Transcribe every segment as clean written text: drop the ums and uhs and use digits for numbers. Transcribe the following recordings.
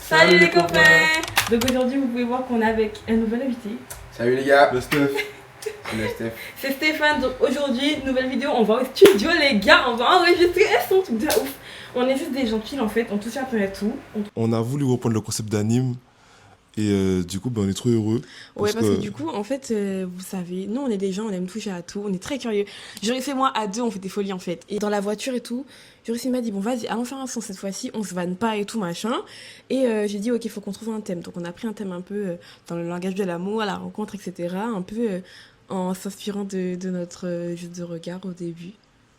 Salut les copains. Donc aujourd'hui, vous pouvez voir qu'on est avec un nouvel invité. Salut les gars. Le Steph. Salut Steph. C'est Stéphane. Donc aujourd'hui, nouvelle vidéo, on va au studio les gars, on va enregistrer un son truc de ouf. On est juste des gens chill en fait, on touche un peu à tout. On a voulu reprendre le concept d'anime et du coup on est trop heureux. Ouais, parce que du coup, en fait, vous savez, nous on est des gens, on aime toucher à tout, on est très curieux. Joris et moi, à deux, on fait des folies en fait. Et dans la voiture et tout, Joris il m'a dit, bon vas-y, allons faire un son cette fois-ci, on se vanne pas et tout machin. Et j'ai dit, ok, il faut qu'on trouve un thème. Donc on a pris un thème un peu dans le langage de l'amour, à la rencontre, etc. Un peu en s'inspirant de notre jeu de regard au début.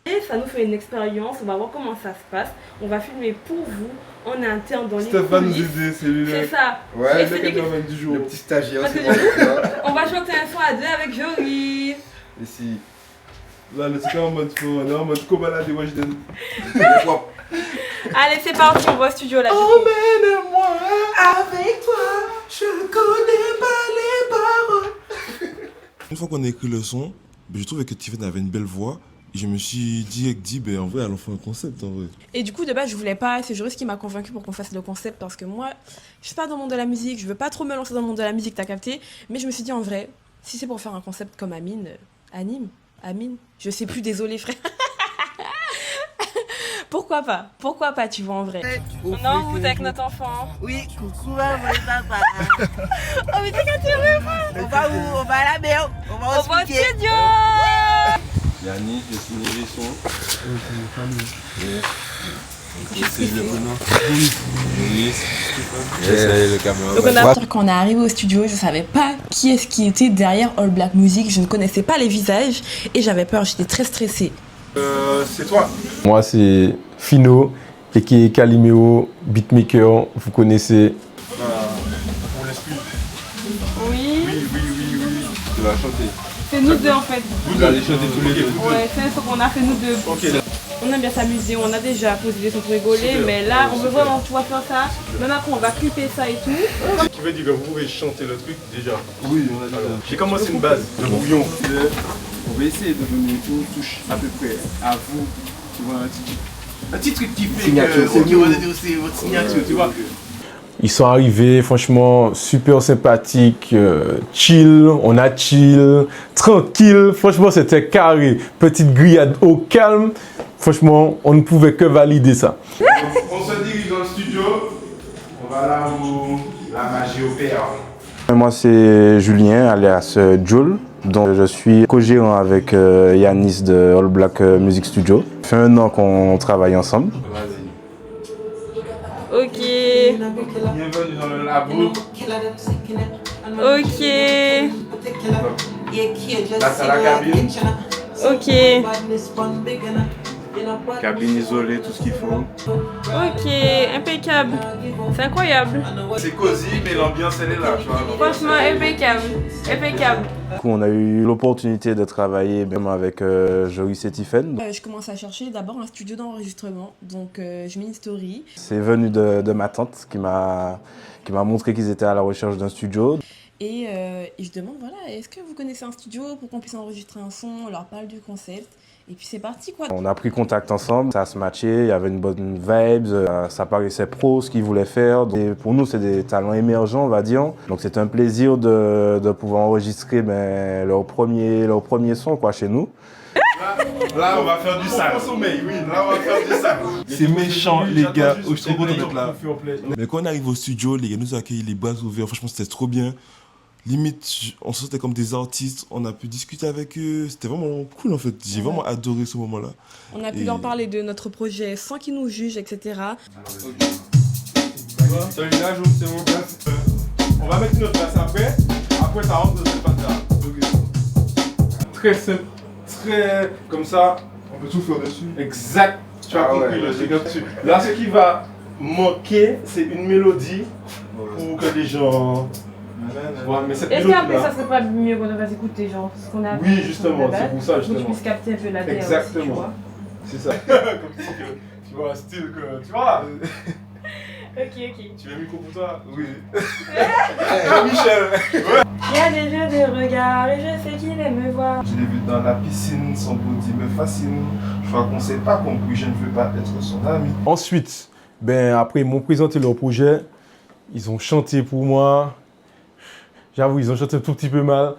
Et ça nous fait une expérience, on va voir comment ça se passe. On va filmer pour vous en interne dans les coulisses. Steph va nous aider, c'est lui. C'est ça. Ouais, c'est lui du jour. le petit stagiaire, Parce c'est que bon. on va chanter un son à deux avec Joris. Ici. Là, le truc est en mode faux, on est en mode Kobala des Washington. Allez, c'est parti, on va au studio là. Emmène-moi avec toi, je connais pas les paroles. Une fois qu'on a écrit le son, je trouvais que Tiffen avait une belle voix. Et je me suis dit, en vrai, allons faire un concept en vrai. Et du coup, de base, je voulais pas, c'est Joris qui m'a convaincu pour qu'on fasse le concept parce que moi, je suis pas dans le monde de la musique, je veux pas trop me lancer dans le monde de la musique, t'as capté. Mais je me suis dit, en vrai, si c'est pour faire un concept comme Amine, je sais plus, désolé frère. Pourquoi pas, tu vois, en vrai. On est en route avec notre enfant. Oui, coucou maman et papa. Oh, mais t'es qu'à On va où? On va à la mer. On va au studio. Yannick, j'ai signé les sons. Donc quand on est arrivé au studio, je savais pas qui est-ce qui était derrière All Black Music, je ne connaissais pas les visages et j'avais peur, j'étais très stressée. C'est toi. Moi, c'est Fino, et qui est Calimeo, beatmaker, vous connaissez. On l'excuse. Oui, Tu vas chanter. c'est nous deux en fait. Vous allez chanter tous les deux. Ouais, c'est ce qu'on a fait nous deux. Ok. On aime bien s'amuser, on a déjà posé des sons pour rigoler, mais là on veut vraiment pouvoir faire ça. Même après on va clipper ça et tout. Ce qui veut dire que vous pouvez chanter le truc déjà. Oui, on a dit Alors, j'ai commencé une base, le bouillon. On va essayer de donner une touche à peu près à vous, tu vois, un petit truc qui fait Signature, que c'est qui va donner aussi votre signature, tu vois. Ils sont arrivés, franchement, super sympathiques, chill, on a chill, tranquille, franchement, c'était carré. Petite grillade au calme, franchement, on ne pouvait que valider ça. On se dirige dans le studio. On va là où la magie opère. Moi, c'est Julien, alias Joule. Donc, je suis co-gérant avec Yanis de All Black Music Studio. Ça fait 1 an qu'on travaille ensemble. Vas-y. Ok, Bienvenue dans le labo. ok, Là, c'est la cabine. ok, Cabine isolée, tout ce qu'il faut. ok, impeccable. C'est incroyable. C'est cosy, mais l'ambiance elle est là, tu vois. Franchement, impeccable, impeccable. Du coup, on a eu l'opportunité de travailler même avec Joris et Tiffen. Je commence à chercher d'abord un studio d'enregistrement, donc je mets une story. C'est venu de ma tante qui m'a montré qu'ils étaient à la recherche d'un studio. Et je demande, voilà, est-ce que vous connaissez un studio pour qu'on puisse enregistrer un son? On leur parle du concept. Et puis c'est parti quoi. On a pris contact ensemble, ça se matchait, il y avait une bonne vibe, ça paraissait pro ce qu'ils voulaient faire. Et pour nous, c'est des talents émergents, on va dire. Donc c'est un plaisir de pouvoir enregistrer leur premier son quoi, chez nous. Là, on va faire du sale. Sommeil, oui. Là, on va faire du sale. C'est méchant, les gars. Je suis trop content content d'être là. Mais quand on arrive au studio, les gars nous ont accueillis les bras ouverts. Franchement, c'était trop bien. Limite, on se sentait comme des artistes. On a pu discuter avec eux. C'était vraiment cool en fait. J'ai vraiment adoré ce moment-là. On a pu leur parler de notre projet sans qu'ils nous jugent, etc. Salut, là, c'est mon place. On va mettre notre place après. Après, ça rentre dans cette place-là. Très simple. Très comme ça. On peut tout faire dessus. Exact. Tu as compris le truc là-dessus. Là, ce qui va manquer, c'est une mélodie pour que les gens. Voilà, mais cette Est-ce mélodie qu'après ça serait pas mieux qu'on va écouter genre ce qu'on a Oui, justement, c'est pour ça Pour justement. qu'ils puissent capter un peu la terre aussi, Exactement. tu vois. C'est ça. Comme si que, tu vois, style que. Tu vois Ok. Tu veux un micro pour toi? Oui. Michel. Il y a des jeux de regard et je sais qu'il aime me voir. Je l'ai vu dans la piscine, son body me fascine. Je crois qu'on s'est pas compris, je ne veux pas être son ami. Ensuite, après ils m'ont présenté leur projet. Ils ont chanté pour moi. J'avoue, ils ont chanté un tout petit peu mal.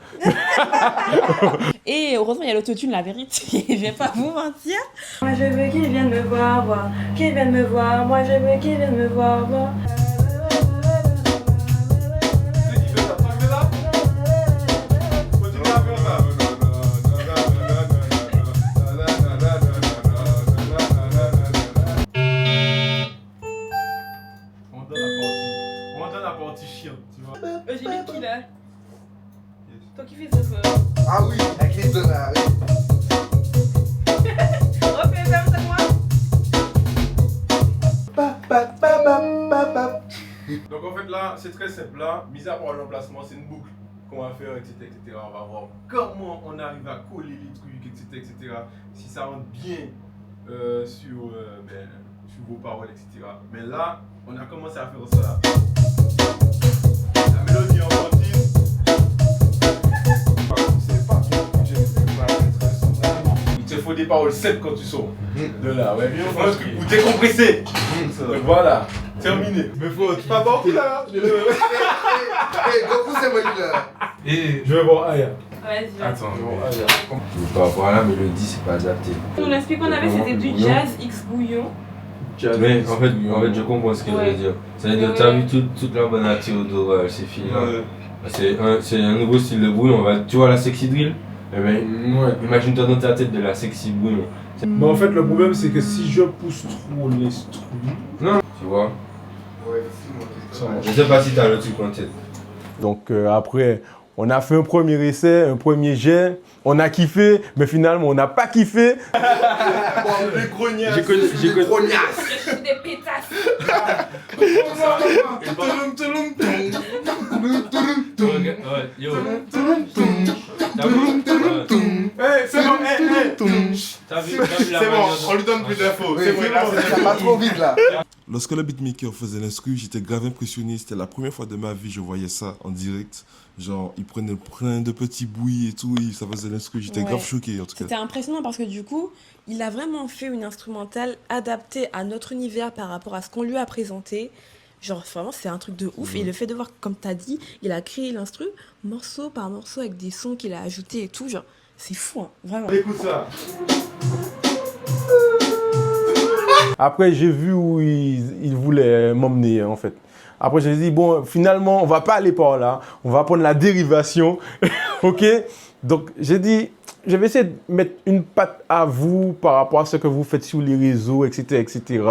Et heureusement, il y a l'autotune, la vérité. Je vais pas vous mentir. Moi, je veux qu'il vienne me voir, voir. Qu'il vienne me voir. Moi, je veux qu'il vienne me voir, voir. On donne la partie chiante, tu vois. J'ai mis qui là? Toi qui fais ça, toi. Ah oui, avec les deux là, oui. Refais ça, c'est moi. Donc en fait là, c'est très simple là, mis à part l'emplacement, c'est une boucle qu'on va faire, etc., etc. On va voir comment on arrive à coller les trucs, etc., etc. Si ça rentre bien sur vos paroles, etc. Mais là, on a commencé à faire ça. La mélodie en partie. C'est pas il te faut des paroles simples quand tu sors de là, ouais. Un truc pour décompresser. Donc voilà, terminé. Mais faut pas beaucoup là. Hey, Goku, c'est moi là. Et je vais voir Aya. Vas-y, vas-y. Attends, je vais voir Aya. Par rapport à la mélodie, c'est pas adapté. Nous, l'aspect qu'on avait, c'était du jazz X bouillon. Mais en fait, je comprends ce qu'elle veut dire. C'est-à-dire, tu as vu toute la bonne Théodore, ces filles-là. C'est un nouveau style de bouillon. Tu vois la sexy drill? Eh ben, imagine-toi dans ta tête de la sexy bouillon. Mais en fait, le problème, c'est que si je pousse trop l'instru. Non, tu vois. Ouais, Je sais pas si tu as le truc en tête. Donc après, on a fait un premier essai, un premier jet. On a kiffé, mais finalement, on n'a pas kiffé. Les grognasses. J'ai connu. Je suis des pétasses. Yo. C'est bon, C'est bon, on lui donne plus d'infos. C'est bon, ça va trop vite là. Lorsque le beatmaker faisait l'instru, j'étais grave impressionné. C'était la première fois de ma vie que je voyais ça en direct. Genre, il prenait plein de petits bouillis et tout, ça faisait l'instru. J'étais grave choqué en tout cas. C'était impressionnant parce que du coup, il a vraiment fait une instrumentale adaptée à notre univers par rapport à ce qu'on lui a présenté. Genre, vraiment, c'est un truc de ouf. Et le fait de voir, comme t'as dit, il a créé l'instru morceau par morceau avec des sons qu'il a ajoutés et tout. Genre, c'est fou, hein, vraiment. Écoute ça. Après, j'ai vu où il voulait m'emmener, en fait. Après, j'ai dit, bon, finalement, on va pas aller par là. On va prendre la dérivation. OK? Donc, j'ai dit, je vais essayer de mettre une patte à vous par rapport à ce que vous faites sur les réseaux, etc., etc.,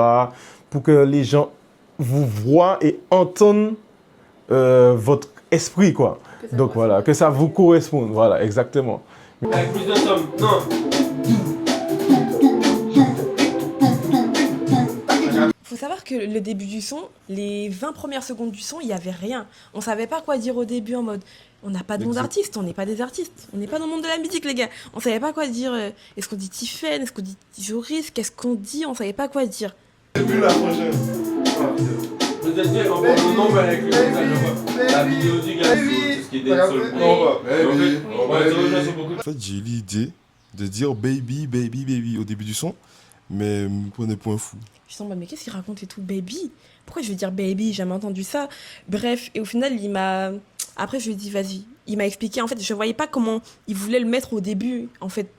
pour que les gens vous voient et entendent votre esprit, quoi. Donc, voilà, que ça vous corresponde. Voilà, exactement. Avec plus de somme, non. Faut savoir que le début du son, les 20 premières secondes du son, il n'y avait rien. On savait pas quoi dire au début en mode on n'a pas de nom d'artiste, on n'est pas des artistes, on n'est pas dans le monde de la musique les gars. On savait pas quoi dire, est-ce qu'on dit Tiffen, est-ce qu'on dit Joris, qu'est-ce qu'on dit, on savait pas quoi dire. J'ai vu la prochaine. Peut-être bien, on va le nombre avec le message, la vidéo du gars, tout ce qui est des sols. En fait, j'ai eu l'idée de dire baby, baby, baby au début du son, mais me prenez point fou. Je suis en mode mais qu'est-ce qu'il raconte et tout, baby? Pourquoi je vais dire baby? J'ai jamais entendu ça. Bref, et au final, il m'a... Après, je lui ai dit vas-y. Il m'a expliqué, en fait, je voyais pas comment il voulait le mettre au début, en fait,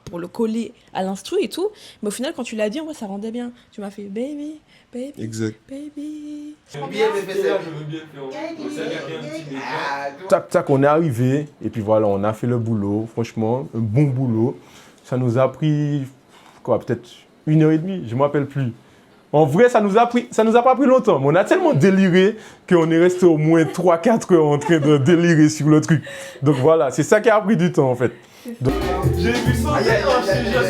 pour le coller à l'instru et tout. Mais au final, quand tu l'as dit, en vrai, ça rendait bien. Tu m'as fait baby, baby, Exact. baby. Je veux bien faire. Tac, tac, on est arrivé. Et puis voilà, on a fait le boulot. Franchement, un bon boulot. Ça nous a pris, quoi, peut-être 1h30, je ne me rappelle plus. En vrai, ça nous a pas pris longtemps. Mais on a tellement déliré qu'on est resté au moins 3-4 heures en train de délirer sur le truc. Donc voilà, c'est ça qui a pris du temps en fait. Donc... J'ai vu ça, je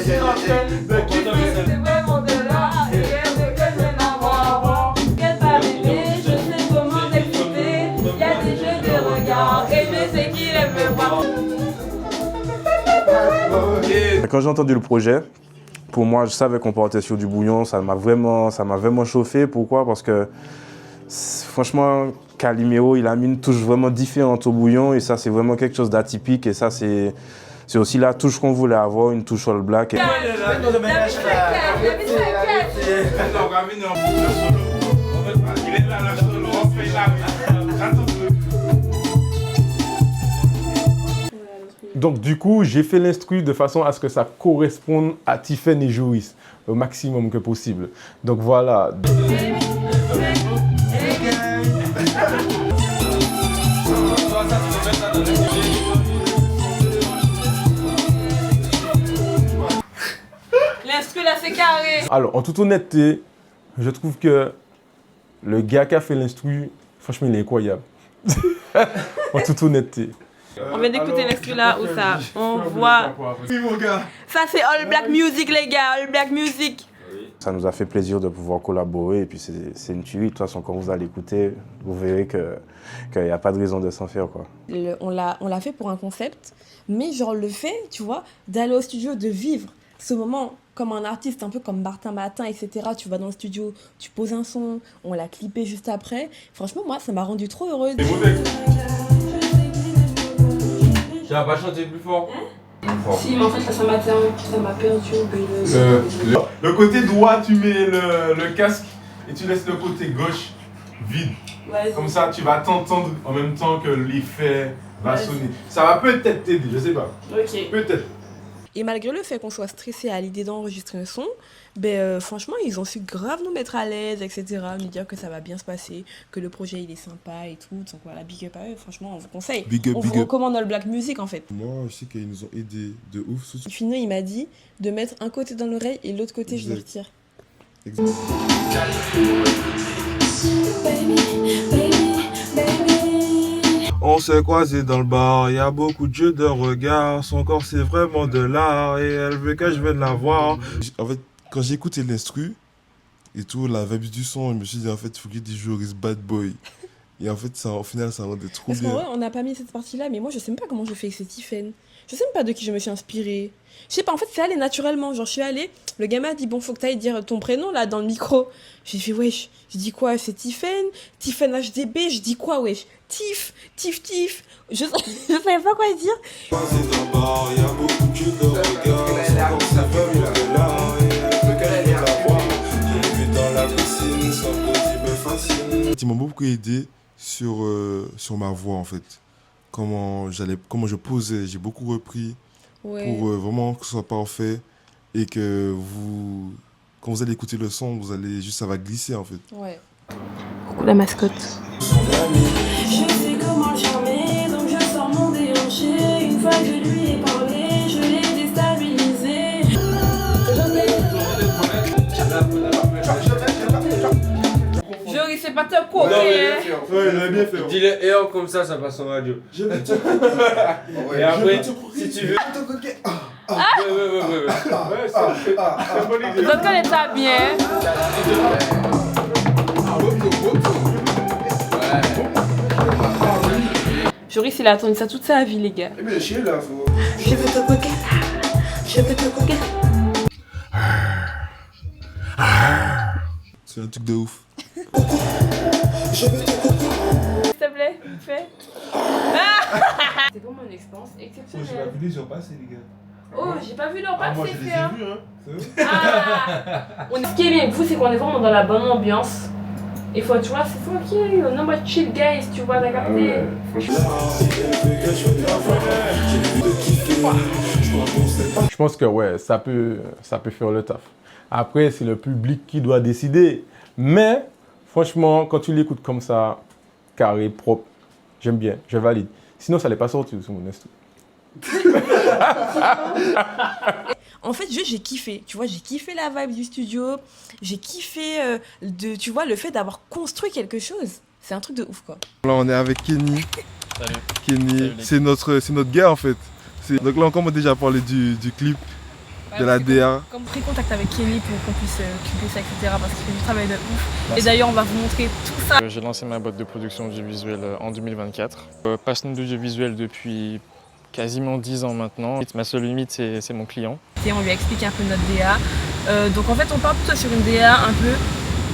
suis rappelle de qui c'est vraiment de là, et que je vais m'avoir. Qu'elle va m'aimer, je sais comment t'expliquer. Il y a des jeux de regard, et je sais qu'il aime me voir. Quand j'ai entendu le projet, pour moi, je savais qu'on partait sur du bouillon, ça m'a vraiment chauffé. Pourquoi? Parce que, franchement, Calimero, il a mis une touche vraiment différente au bouillon et ça, c'est vraiment quelque chose d'atypique et ça, c'est aussi la touche qu'on voulait avoir, une touche all black. Et... Donc du coup, j'ai fait l'instru de façon à ce que ça corresponde à Tiffen et Joris au maximum que possible. Donc voilà. L'instru là c'est carré. Alors, en toute honnêteté, je trouve que le gars qui a fait l'instru, franchement, il est incroyable. En toute honnêteté. On vient d'écouter l'instru là où ça, on voit. Oui, mon gars. Ça c'est All Black Music les gars, All Black Music. Ça nous a fait plaisir de pouvoir collaborer et puis c'est une tuerie. De toute façon, quand vous allez écouter, vous verrez qu'il n'y a pas de raison de s'en faire, quoi. On l'a fait pour un concept, mais genre le fait, tu vois, d'aller au studio, de vivre ce moment comme un artiste, un peu comme Martin Matin, etc. Tu vas dans le studio, tu poses un son, on l'a clippé juste après. Franchement, moi, ça m'a rendu trop heureuse. Tu vas pas chanter plus fort? Si, mais en fait, là, ça m'a perdu. Le côté droit, tu mets le casque et tu laisses le côté gauche vide. Ouais, Comme ça, tu vas t'entendre en même temps que l'effet va sonner. Ça va peut-être t'aider, je sais pas. ok. Peut-être. Et malgré le fait qu'on soit stressé à l'idée d'enregistrer un son, ben franchement, ils ont su grave nous mettre à l'aise, etc. Nous dire que ça va bien se passer, que le projet il est sympa et tout. Donc voilà, big up à eux, franchement, on vous conseille. Big up, On big vous up. recommande All Black Music en fait. Moi, je sais qu'ils nous ont aidés de ouf. Fino, il m'a dit de mettre un côté dans l'oreille et l'autre côté, je le retire. Exact. On s'est croisés dans le bar, y a beaucoup de jeux de regard. Son corps c'est vraiment de l'art et elle veut que je vienne la voir. En fait, quand j'ai écouté l'instru et tout, la vibe du son, je me suis dit en fait, il faut qu'il y ait des Joris bad boy. Et en fait, ça, au final, ça rendait trop Parce qu'en bien. vrai, on n'a pas mis cette partie-là, mais moi je sais même pas comment je fais avec ces Tiffen. Je sais même pas de qui je me suis inspirée. Je sais pas, en fait, c'est allé naturellement. Genre, je suis allée, le gars m'a dit, bon, faut que t'ailles dire ton prénom là dans le micro. J'ai fait, wesh, je dis quoi? C'est Tiffen HDB, je dis quoi, wesh? Tiff. Je savais pas quoi dire. Ils m'ont beaucoup aidé sur ma voix en fait. Comment je posais, j'ai beaucoup repris Ouais. pour vraiment que ce soit parfait et que quand vous allez écouter le son, ça va glisser en fait. Ouais. Coucou la mascotte. Je sais comment le charmer, donc je sors mon déhanché. Une fois que je lui ai parlé, je l'ai déstabilisé. Joris, c'est pas top quoi, ok? Ouais, il a bien fait. Dis-le et comme ça passe en radio. Et après, si tu veux. Ouais. D'autres connaissent ça bien. Joris, il a attendu ça toute sa vie, les gars. Eh bien, chier là, faut. Je veux te coquer. Je veux te coquer. C'est un truc de ouf. S'il te plaît, fais. C'est vraiment une expérience exceptionnelle. vu les heures passer, les gars. Oh, j'ai pas vu leur passer, je les ai frère. vus, hein. Ce qui est bien avec vous, c'est qu'on est vraiment dans la bonne ambiance. Et faut, tu vois, c'est tranquille, on est en mode chill, guys, tu vois, t'as capté. Je pense que ouais, ça peut faire le taf. Après, c'est le public qui doit décider. Mais, franchement, quand tu l'écoutes comme ça, carré, propre, j'aime bien, je valide. Sinon, ça n'allait pas sortir sur mon instru. En fait, j'ai kiffé, tu vois, j'ai kiffé la vibe du studio, j'ai kiffé, tu vois, le fait d'avoir construit quelque chose. C'est un truc de ouf, quoi. Là, on est avec Kenny. Salut. Kenny, c'est notre gars en fait. Donc là, comme on a déjà parlé du clip, de la DA. Comme pris contact avec Kenny pour qu'on puisse clipper ça, etc. Parce qu'il fait du travail de ouf. Et d'ailleurs, on va vous montrer tout ça. J'ai lancé ma boîte de production audiovisuelle en 2024. Passionné d'audiovisuel depuis quasiment 10 ans maintenant. Ma seule limite, c'est mon client. Et on lui a expliqué un peu notre DA. Donc en fait, on part plutôt sur une DA un peu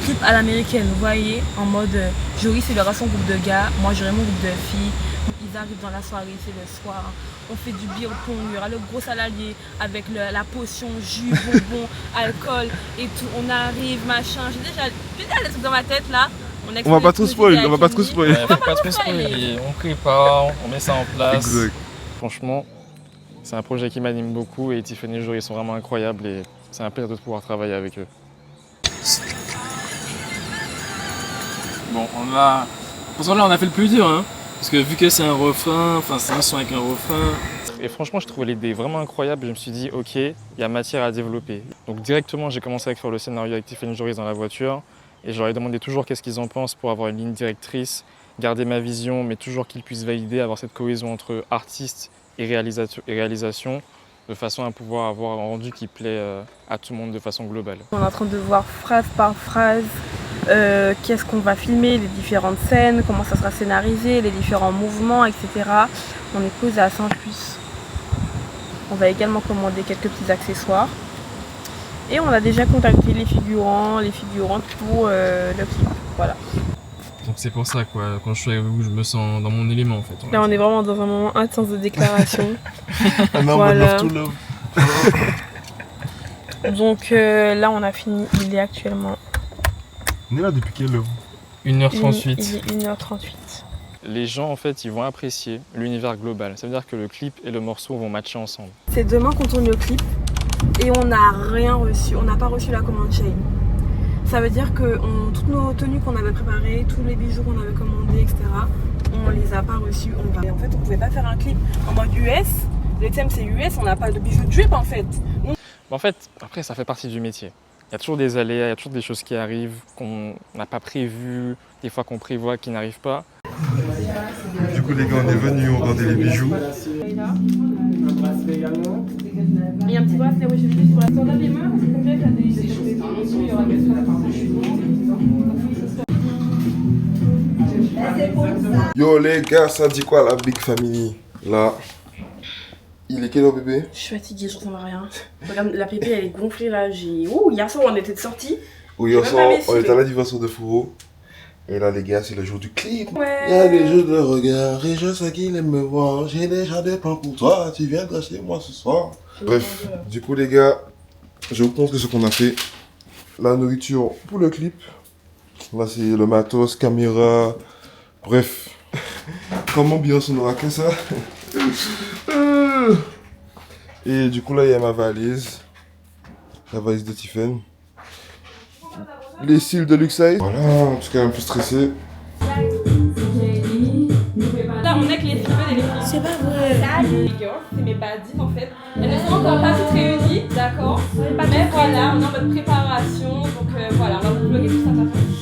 clip à l'américaine, vous voyez, en mode Joris, il aura son groupe de gars, moi j'aurai mon groupe de filles. Ils arrivent dans la soirée, c'est le soir. On fait du beer pong, il y aura le gros saladier avec la potion, jus, bonbon, alcool et tout. On arrive, machin. J'ai déjà des trucs dans ma tête là. On va pas trop spoil, on va pas trop spoil. Ouais, faut pas trop spoiler. On prépare, on met ça en place. Exact. Franchement, C'est un projet qui m'anime beaucoup et Tiffany Jour, ils sont vraiment incroyables et c'est un plaisir de pouvoir travailler avec eux. Bon, pour ça là, on a fait le plus dur, hein. Parce que vu que c'est un refrain, enfin c'est un son avec un refrain. Et franchement, je trouvais l'idée vraiment incroyable. Je me suis dit, ok, il y a matière à développer. Donc directement, j'ai commencé à écrire le scénario avec Tiffany Joris dans la voiture. Et je leur ai demandé toujours qu'est-ce qu'ils en pensent pour avoir une ligne directrice, garder ma vision, mais toujours qu'ils puissent valider, avoir cette cohésion entre artiste et réalisation, de façon à pouvoir avoir un rendu qui plaît à tout le monde de façon globale. On est en train de voir phrase par phrase qu'est-ce qu'on va filmer, les différentes scènes, comment ça sera scénarisé, les différents mouvements, etc. On est posé à Saint-Just. On va également commander quelques petits accessoires. Et on a déjà contacté les figurants, les figurantes pour le clip. Voilà. Donc c'est pour ça quoi, quand je suis avec vous, je me sens dans mon élément en fait. Là on est vraiment dans un moment intense de déclaration. Voilà. Donc là on a fini, il est actuellement... On est là depuis quelle heure? 1h38. Il est 1h38. Les gens, en fait, ils vont apprécier l'univers global. Ça veut dire que le clip et le morceau vont matcher ensemble. C'est demain qu'on tourne le clip et on n'a rien reçu, on n'a pas reçu la commande chain. Ça veut dire que toutes nos tenues qu'on avait préparées, tous les bijoux qu'on avait commandés, etc., on les a pas reçus. Et en fait, on pouvait pas faire un clip en mode US. Le thème c'est US, on n'a pas de bijoux de drip en fait. En fait, après, ça fait partie du métier. Il y a toujours des aléas, il y a toujours des choses qui arrivent qu'on n'a pas prévues, des fois qu'on prévoit qui n'arrivent pas. Du coup les gars, on est venus, on vendait les bijoux. Il y a un petit bracelet, oui, j'ai vu sur la standard des mains, c'est combien qu'il y a des il y aura que ça. Yo les gars, ça dit quoi la Big Family? Là, il est quelle heure bébé? Je suis fatiguée, je ressemble à rien. Regarde, la pépé elle est gonflée là, Ouh, hier soir on était sortis. Oui, hier soir, on était à l'anniversaire de Fouro. Et là les gars, c'est le jour du clip. Ouais. Il y a des jeux de regard et je sais qu'il aime me voir. J'ai déjà des plans pour toi, tu viendras chez moi ce soir. Bref, du coup les gars, je vous montre ce qu'on a fait. La nourriture pour le clip. Là c'est le matos, caméra, bref. Comme ambiance on n'aura que ça. Et du coup là il y a ma valise. La valise de Tiffen. Les cils de Luxaï. Voilà, en tout cas un peu stressé. Là on est que les filles et les filles. C'est pas vrai. Les girls, c'est mes baddies en fait. Elles ne sont encore pas toutes réunies, d'accord. Mais voilà, on est en mode préparation. Donc voilà, on va vous vlogger tout ça.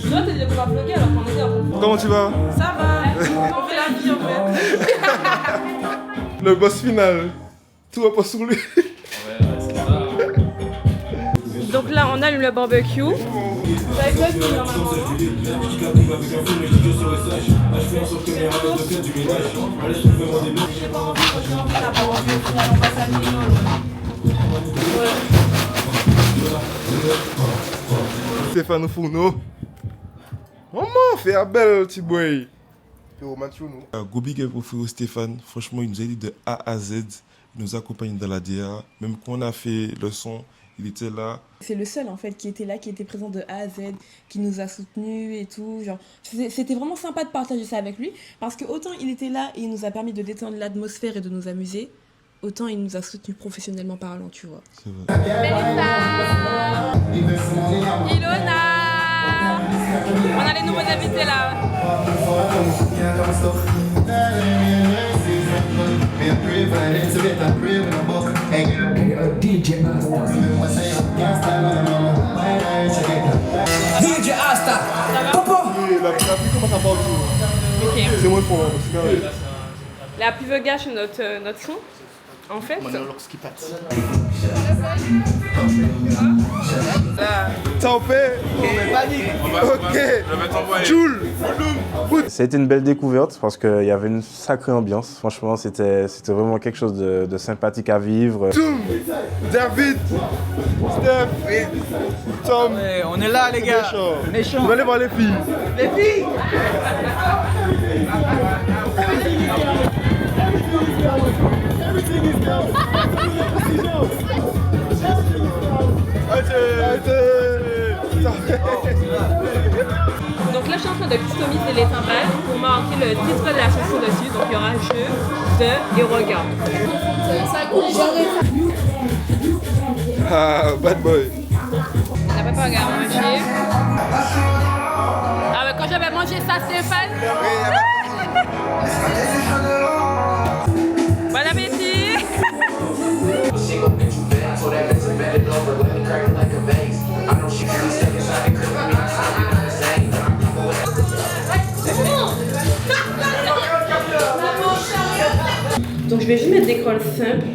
Je dois te dire qu'on va vlogger alors qu'on était en train de... Comment tu vas? Ça va. On fait la vie en fait. Le boss final. Tout va pas sur lui. Donc là on allume le barbecue. Ça va être normalement. Stéphane Fourneau. Maman, fais un bel petit boy. Go big up au frère Stéphane. Franchement, il nous a dit de A à Z. Il nous accompagne dans la DA. Même quand on a fait le son, il était là. C'est le seul en fait qui était là, qui était présent de A à Z, qui nous a soutenus et tout. Genre, c'était vraiment sympa de partager ça avec lui parce que autant il était là et il nous a permis de détendre l'atmosphère et de nous amuser, autant il nous a soutenus professionnellement parlant, tu vois. C'est vrai. Mélissa, Ilona, on a les nouveaux invités là. DJ Asta. Popo. La pluie commence à partir. Ok. C'est moins fort, c'est carré. La plus gâche notre son. En fait, ça en fait. Ok. Joule. Ça a été une belle découverte parce qu'il y avait une sacrée ambiance. Franchement, c'était vraiment quelque chose de sympathique à vivre. David, Steph, Tom. Ouais, on est là les gars. On est chaud. On va aller voir les filles. Les filles. donc là je suis en train de customiser les timbales. marqué le titre de la chanson dessus, donc il y aura je, de et regarde. Ah, bad boy. On n'a pas à manger. Ah mais quand j'avais mangé ça, Stéphane. Bon appétit. Donc je vais juste mettre des crolls simples.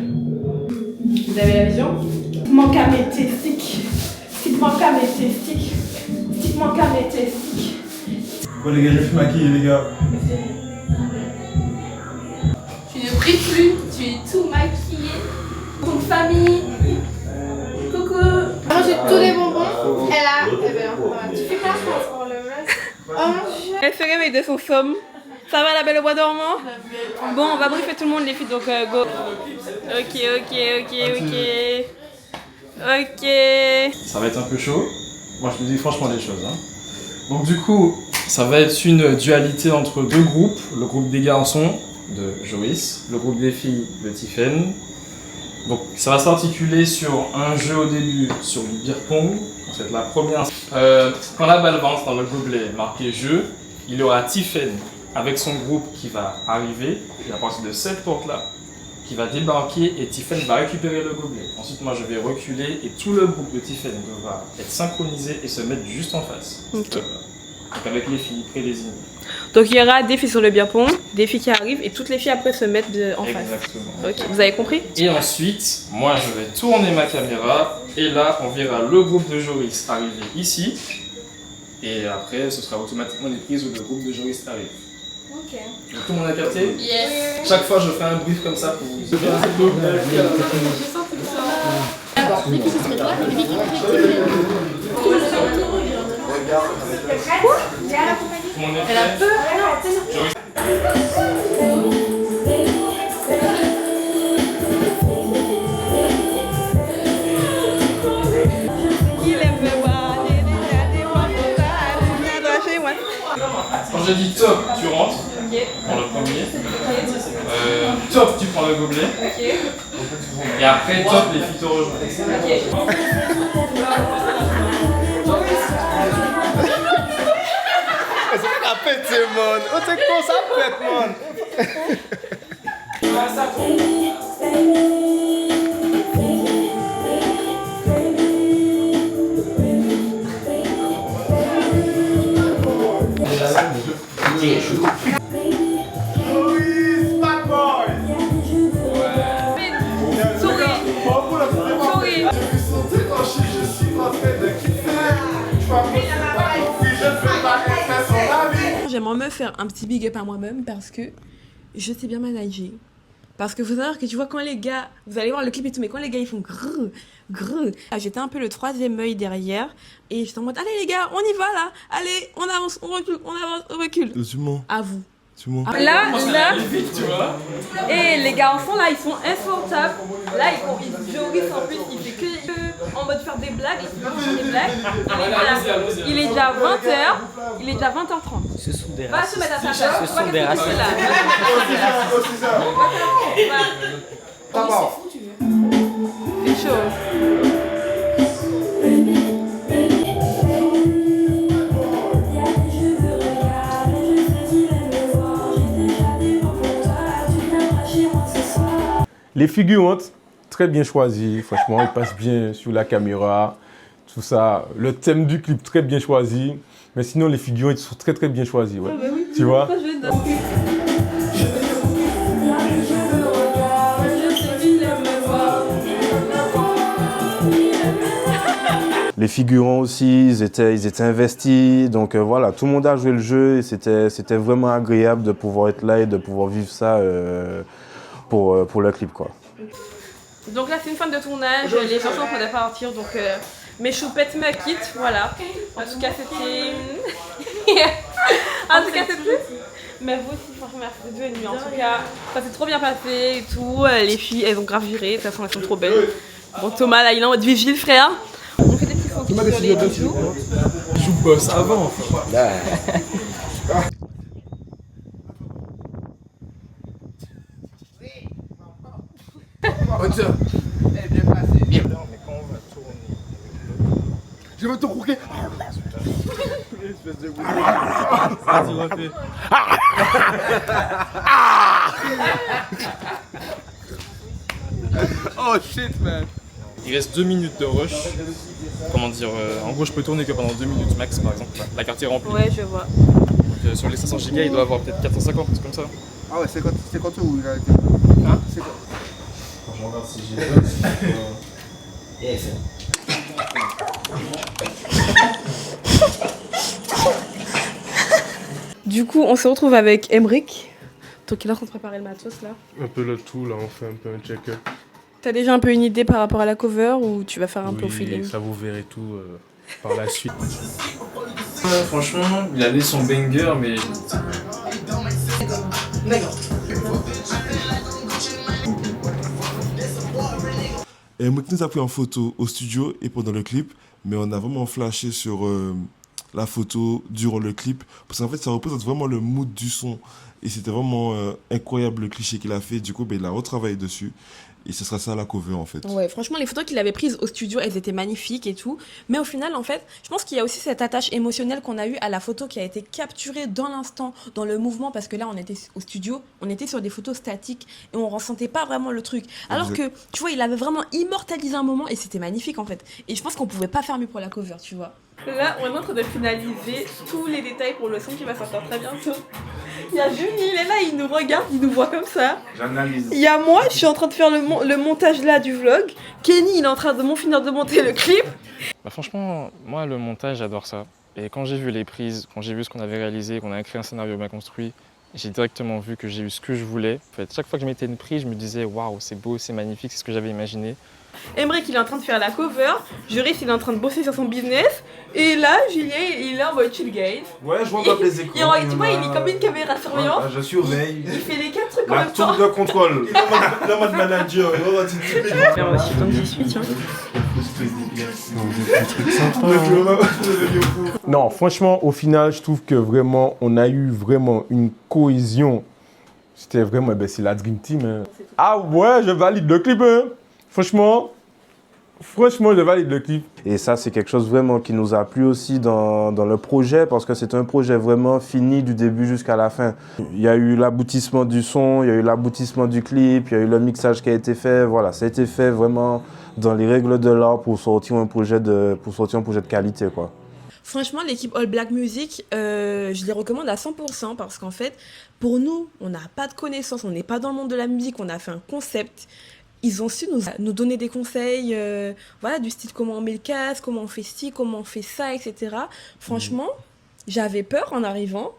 Vous avez la vision? Manque à mes testiques. Stick manque à mes testiques. Stick manque à mes testiques. Bon les gars, je suis maquillé les gars. Tu ne brilles plus, tu es tout maquillé. Coucou famille. Coucou. Manger tous les bonbons. Et là, eh ben, voilà. Tu fais quoi pour le reste? Elle se réveille de son somme. Ça va la belle au bois dormant? Bon, on va briefer tout le monde les filles, donc go. Ok. Ça va être un peu chaud. Moi je me dis franchement les choses. Hein. Donc du coup, ça va être une dualité entre deux groupes. Le groupe des garçons de Joris, le groupe des filles de Tiffen. Donc ça va s'articuler sur un jeu au début sur du beer pong. En fait la première, quand la balle avance dans le gobelet marqué jeu, il y aura Tiffen avec son groupe qui va arriver, et à partir de cette porte-là, qui va débarquer et Tiffen va récupérer le gobelet. Ensuite, moi, je vais reculer et tout le groupe de Tiffen va être synchronisé et se mettre juste en face. Ok. Donc avec les filles prédésignées. Donc il y aura des filles sur le beer pong, des filles qui arrivent et toutes les filles après se mettent en face. Exactement. Ok, vous avez compris? Et ensuite, moi, je vais tourner ma caméra et là, on verra le groupe de Joris arriver ici. Et après, ce sera automatiquement les prises où le groupe de Joris arrive. Ok. Donc, tout le monde a capté? Yes. Chaque fois, je fais un brief comme ça pour vous. Je sens tout ça. D'abord, les filles, ce serait toi, les filles qui Elle a peur. Quand je dis top, tu rentres pour le premier. Top, tu prends le gobelet. Et après, top, les filles te rejoignent. Ça pète, man. Oh, c'est quoi ça pète, man? J'aimerais me faire un petit big up à moi-même parce que je sais bien manager. Parce que faut savoir que tu vois quand les gars, vous allez voir le clip et tout, mais quand les gars ils font grrr, grrr, j'étais un peu le troisième œil derrière et j'étais en mode allez les gars, on y va là, allez, on avance, on recule, on avance, on recule. Tu mens. À vous. Tu mens. Là, tu vois. et les garçons là ils sont insupportables. Là Joris en plus il fait que en mode faire des blagues, il fait faire des blagues. Il est déjà 20h, il est déjà 20h30. Ce sont des Va se mettre à sa place. Ce sont des racistes. C'est chaud. Les figurantes, très bien choisies, franchement, ils passent bien sur la caméra, tout ça. Le thème du clip, très bien choisi. Mais sinon, les figurantes, ils sont très très bien choisis, ouais. Tu vois? Les figurants aussi, ils étaient investis. Donc voilà, tout le monde a joué le jeu et c'était vraiment agréable de pouvoir être là et de pouvoir vivre ça pour le clip, quoi. Donc là c'est une fin de tournage, les chansons qu'on a partir, donc mes choupettes me quittent, voilà. En tout cas c'était... en tout cas c'est tout. Mais vous aussi franchement merci d'être venus, en tout cas ça s'est trop bien passé et tout, les filles elles ont grave viré, de toute façon elles sont trop belles. Bon Thomas là il est en mode vigile frère. On fait des petits focus sur les bijoux. Je bosse avant. Hauteur. Eh, bien placé. Bien. Je veux te croquer. Espèce de Vas-y, refais. Oh shit, man. Il reste 2 minutes de rush. Comment dire, en gros je peux tourner que pendant 2 minutes max par exemple. La carte est remplie. Ouais, je vois. Donc, sur les 500 Go il doit avoir peut-être 450, c'est comme ça. Ah ouais, c'est quand où il a été. Hein? C'est quoi? Je regarde si j'ai Du coup, on se retrouve avec Emric. Donc il est en train de préparer le matos là. Un peu le tout, là, on fait un peu un check-up. T'as déjà un peu une idée par rapport à la cover ou tu vas faire un peu au Oui, feeling? ça vous verrez tout par la suite. Franchement, il avait son banger, mais. Et Emric nous a pris en photo au studio et pendant le clip, mais on a vraiment flashé sur la photo durant le clip, parce qu'en fait ça représente vraiment le mood du son. Et c'était vraiment incroyable le cliché qu'il a fait, du coup ben, il a retravaillé dessus. Et ce sera ça la cover en fait. Ouais, franchement, les photos qu'il avait prises au studio, elles étaient magnifiques et tout. Mais au final, en fait, je pense qu'il y a aussi cette attache émotionnelle qu'on a eue à la photo qui a été capturée dans l'instant, dans le mouvement, parce que là, on était au studio, on était sur des photos statiques et on ressentait pas vraiment le truc. Alors que, tu vois, il avait vraiment immortalisé un moment et c'était magnifique en fait. Et je pense qu'on pouvait pas faire mieux pour la cover, tu vois. Là, on est en train de finaliser tous les détails pour le son qui va sortir très bientôt. Il y a Julie, il est là, il nous regarde, il nous voit comme ça. J'analyse. Il y a moi, je suis en train de faire le montage là du vlog. Kenny, il est en train de finir de monter le clip. Bah franchement, moi le montage, j'adore ça. Et quand j'ai vu les prises, quand j'ai vu ce qu'on avait réalisé, qu'on avait créé un scénario bien construit, j'ai directement vu que j'ai eu ce que je voulais. En fait, chaque fois que je mettais une prise, je me disais waouh, c'est beau, c'est magnifique, c'est ce que j'avais imaginé. Emric, il est en train de faire la cover. Juris, il est en train de bosser sur son business. Et là, Julien, il est en mode chill guys. Ouais, je regarde les écrans. Tu vois, il est comme une caméra surveillance. Je surveille. Il fait les 4 trucs en La même temps. tour de contrôle. Il est en mode manager, il est en mode Mais on va suivre comme je suis, tiens. Non, franchement, au final, je trouve que vraiment, on a eu vraiment une cohésion. C'était vraiment, ben, c'est la Dream Team. Hein. Ah ouais, je valide le clip. Hein. Franchement, je valide le clip. Et ça, c'est quelque chose vraiment qui nous a plu aussi dans le projet, parce que c'est un projet vraiment fini du début jusqu'à la fin. Il y a eu l'aboutissement du son, il y a eu l'aboutissement du clip, il y a eu le mixage qui a été fait. Voilà, ça a été fait vraiment dans les règles de l'art pour sortir un projet de qualité, quoi. Franchement, l'équipe All Black Music, je les recommande à 100% parce qu'en fait, pour nous, on n'a pas de connaissances, on n'est pas dans le monde de la musique, on a fait un concept. Ils ont su nous donner des conseils, voilà, du style comment on met le casque, comment on fait ci, comment on fait ça, etc. Franchement, j'avais peur en arrivant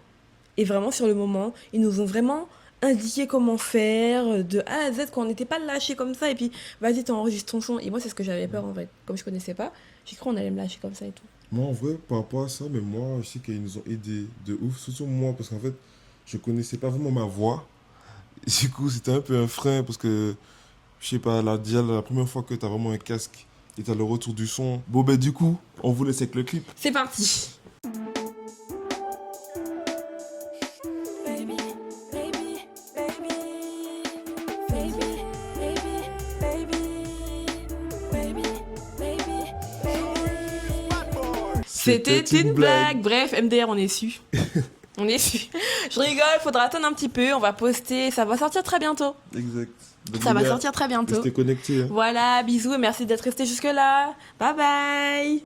et vraiment sur le moment, ils nous ont vraiment indiqué comment faire de A à Z quand on n'était pas lâché comme ça et puis vas-y t'enregistres ton son. Et moi c'est ce que j'avais peur en fait, comme je connaissais pas, j'ai cru qu'on allait me lâcher comme ça et tout. Moi, en vrai, par rapport à ça, mais moi, je sais qu'ils nous ont aidés de ouf, surtout moi, parce qu'en fait, je connaissais pas vraiment ma voix. Et du coup, c'était un peu un frein, parce que, je sais pas, déjà, la première fois que tu as vraiment un casque et tu as le retour du son. Bon, ben, du coup, on vous laisse avec le clip. C'est parti. C'était une blague. Bref, MDR, on est su. On est su. Je rigole, faudra attendre un petit peu. On va poster. Ça va sortir très bientôt. Exact. Donc, Ça va sortir très bientôt. Restez connectés. Hein. Voilà, bisous et merci d'être resté jusque-là. Bye bye.